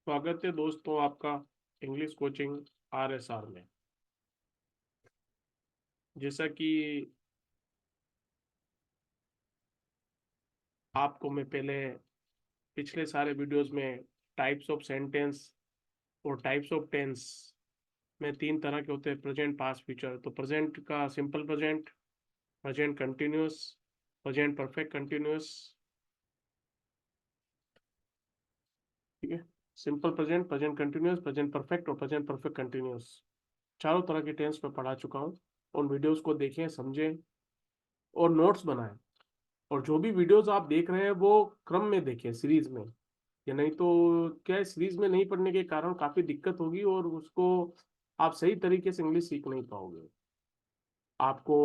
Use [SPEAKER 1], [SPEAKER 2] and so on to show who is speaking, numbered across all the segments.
[SPEAKER 1] स्वागत है दोस्तों आपका इंग्लिश कोचिंग RSR में। जैसा कि आपको मैं पहले पिछले सारे वीडियोस में टाइप्स ऑफ सेंटेंस और टाइप्स ऑफ टेंस में तीन तरह के होते हैं, प्रेजेंट, पास्ट, फ्यूचर। तो प्रेजेंट का simple present, present continuous, present perfect continuous. ठीक है, simple present, present continuous, present perfect और प्रेजेंट परफेक्ट कंटिन्यूस। चारों तरह के टेंस में पढ़ा चुका हूँ। उन वीडियोस को देखें, समझें और नोट्स बनाएं। और जो भी वीडियोस आप देख रहे हैं वो क्रम में देखें, सीरीज में। या नहीं तो क्या है, सीरीज में नहीं पढ़ने के कारण काफी दिक्कत होगी और उसको आप सही तरीके से इंग्लिश सीख नहीं पाओगे। आपको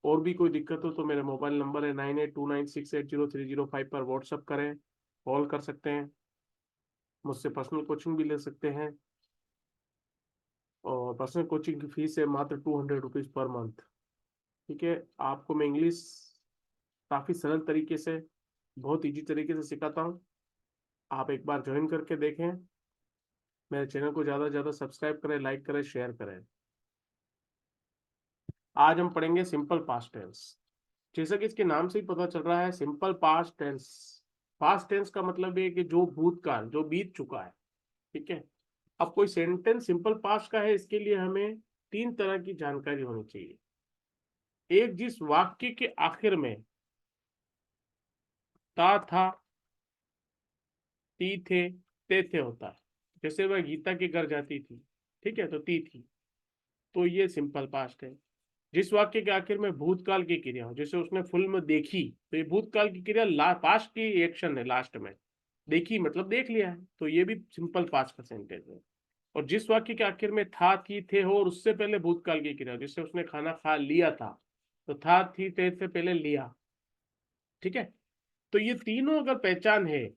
[SPEAKER 1] और भी कोई दिक्कत हो तो मेरा मोबाइल नंबर है 9829680305 पर व्हाट्सअप करें, कॉल कर सकते हैं, मुझसे पर्सनल कोचिंग भी ले सकते हैं। और पर्सनल कोचिंग की फीस है मात्र 200 रुपीज पर मंथ। ठीक है, आपको मैं इंग्लिश काफी सरल तरीके से, बहुत इजी तरीके से सिखाता हूँ। आप एक बार ज्वाइन करके देखें। मेरे चैनल को ज़्यादा से ज़्यादा सब्सक्राइब करें, लाइक करें, शेयर करें। आज हम पढ़ेंगे सिंपल पास्ट टेंस। जैसा कि इसके नाम से ही पता चल रहा है, simple past tense. Past tense का मतलब है कि जो भूतकाल, जो बीत चुका है। ठीक है, अब कोई सेंटेंस सिंपल पास्ट का है, इसके लिए हमें तीन तरह की जानकारी होनी चाहिए। एक, जिस वाक्य के आखिर में था, ती थे, ते थे होता है। जैसे वह गीता के घर जाती थी, ठीक है, तो ती थी, तो ये सिंपल पास्ट है। जिस वाक्य के आखिर में भूतकाल की क्रिया हो, जैसे उसने फिल्म देखी, तो ये भूतकाल की क्रिया, पास्ट की एक्शन है, लास्ट में देखी मतलब देख लिया है, तो ये भी सिंपल पास्ट का सेंटेंस है। और जिस वाक्य के आखिर में था, थी, थे हो और उससे पहले भूतकाल की क्रिया, जैसे उसने खाना खा लिया था, तो था, थी, थे से पहले लिया। ठीक है, तो ये तीनों अगर पहचान है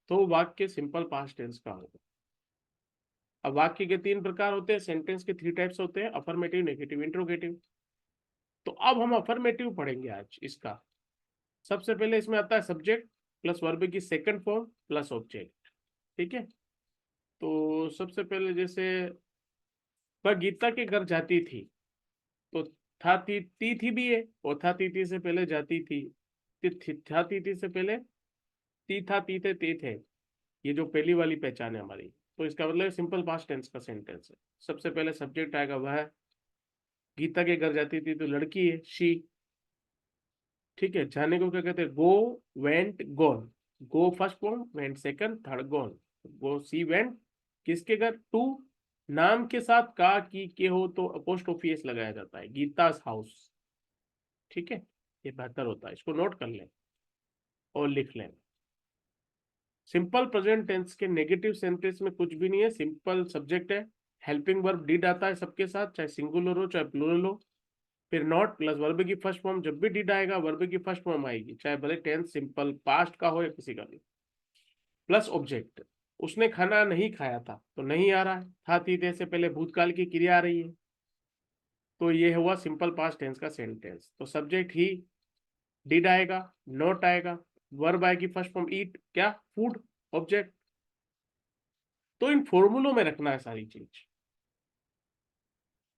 [SPEAKER 1] तो वाक्य सिंपल पास्ट टेंस का होगा। अब वाक्य के तीन प्रकार होते हैं, सेंटेंस के थ्री टाइप्स होते हैं, अफर्मेटिव, नेगेटिव, इंट्रोगेटिव। तो अब हम अफर्मेटिव पढ़ेंगे आज इसका। सबसे पहले इसमें आता है सब्जेक्ट प्लस वर्ब की सेकंड फॉर्म प्लस ऑब्जेक्ट। ठीक है, तो सबसे पहले जैसे वह गीता के घर जाती थी, तो था, थी, ती थी भी है, और था, ती थी से पहले जाती थी, था, ती थी से पहले ती था, ती थे, ते थे। ये जो पहली वाली पहचान है हमारी, तो इसका मतलब सिंपल पास्ट टेंस का सेंटेंस है। सबसे पहले सब्जेक्ट आएगा, वह गीता के घर जाती थी, तो लड़की है, शी। ठीक है, जाने को क्या कहते हैं, go, went, gone. Go first form, went second, third gone. Go, see went, किसके घर, टू। नाम के साथ का, की, के हो तो अपोस्ट्रोफी एस लगाया जाता है, गीता's हाउस। ठीक है, ये बेहतर होता है, इसको नोट कर लें और लिख लें। सिंपल प्रेजेंट टेंस के नेगेटिव सेंटेंस में कुछ भी नहीं है, सिंपल सब्जेक्ट है, हेल्पिंग वर्ब डिड आता है सबके साथ, चाहे सिंगुलर हो चाहे प्लूरल हो। फिर नॉट प्लस वर्ब की फर्स्ट फॉर्म, जब भी डिड आएगा वर्ब की फर्स्ट फॉर्म आएगी, चाहे भले टेंस सिंपल पास्ट का हो या किसी का भी। प्लस ऑब्जेक्ट, उसने खाना नहीं खाया था, तो नहीं आ रहा है, था, थी, थे से पहले भूतकाल की क्रिया आ रही है, तो ये हुआ सिंपल पास्ट टेंस का सेंटेंस। तो सब्जेक्ट ही, डिड आएगा, नॉट आएगा, वर्ब आएगी फर्स्ट फॉर्म ईट, क्या, फूड, ऑब्जेक्ट। तो इन फॉर्मूलों में रखना है सारी चीज।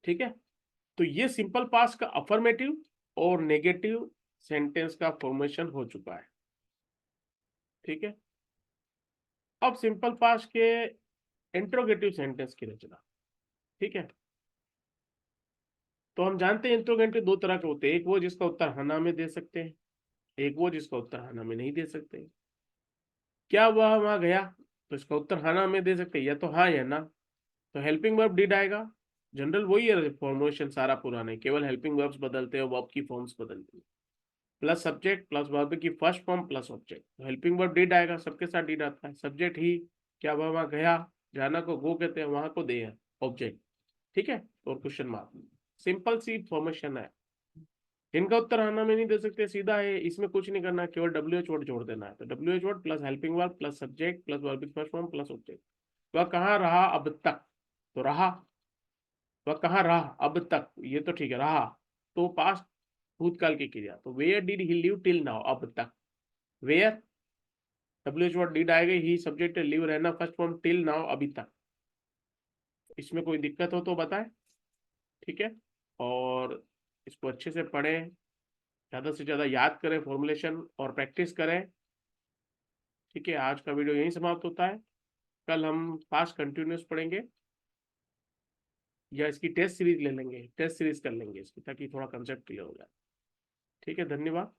[SPEAKER 1] ठीक है, तो ये सिंपल पास्ट का अफर्मेटिव और नेगेटिव सेंटेंस का फॉर्मेशन हो चुका है। ठीक है, अब सिंपल पास्ट के इंट्रोगेटिव सेंटेंस की रचना। ठीक है, तो हम जानते हैं इंट्रोगेटिव दो तरह के होते हैं, एक वो जिसका उत्तर हाँ ना में दे सकते हैं, एक वो जिसका उत्तर हाँ ना में नहीं दे सकते। क्या वह वहां गया, तो इसका उत्तर हाँ ना में दे सकते हैं, या तो हाँ या ना। तो हेल्पिंग वर्ब डिड आएगा, जनरल वही है, फॉर्मेशन सारा पुराना है, केवल हेल्पिंग वर्ब्स बदलते हैं, वर्ब की फॉर्म्स बदलती है। प्लस सब्जेक्ट प्लस वर्ब की फर्स्ट फॉर्म प्लस ऑब्जेक्ट, तो हेल्पिंग वर्ब डिड आएगा, सबके साथ डिड आता है। सब्जेक्ट ही, क्या वह वहां गया, जाना को गो कहते हैं, वहां को दे है, ऑब्जेक्ट। ठीक है, और क्वेश्चन मार्क। सिंपल सी फॉर्मेशन है। इनका उत्तर आना में नहीं दे सकते, सीधा है, इसमें कुछ नहीं करना, केवल डब्ल्यू एच वर्ड जोड़ देना है। तो W H word plus helping verb plus subject plus verb की फर्स्ट फॉर्म प्लस ऑब्जेक्ट। वह कहाँ रहा अब तक, तो रहा, वह कहाँ रहा अब तक, ये तो ठीक है, रहा, तो पास्ट भूतकाल की क्रिया, तो where did he live till now, अब तक, वेयर WH वर्ड डिड आएगा, ही सब्जेक्ट लिव रहना फर्स्ट फॉर्म टिल नाउ अभी तक। इसमें कोई दिक्कत हो तो बताएं, ठीक है। और इसको अच्छे से पढ़ें, ज़्यादा से ज़्यादा याद करें, फॉर्मुलेशन और प्रैक्टिस करें, ठीक है। आज का वीडियो यहीं समाप्त होता है। कल हम फास्ट कंटिन्यूस पढ़ेंगे, या इसकी टेस्ट सीरीज ले लेंगे, टेस्ट सीरीज कर लेंगे इसकी, ताकि थोड़ा कंसेप्ट क्लियर हो जाए। ठीक है, धन्यवाद।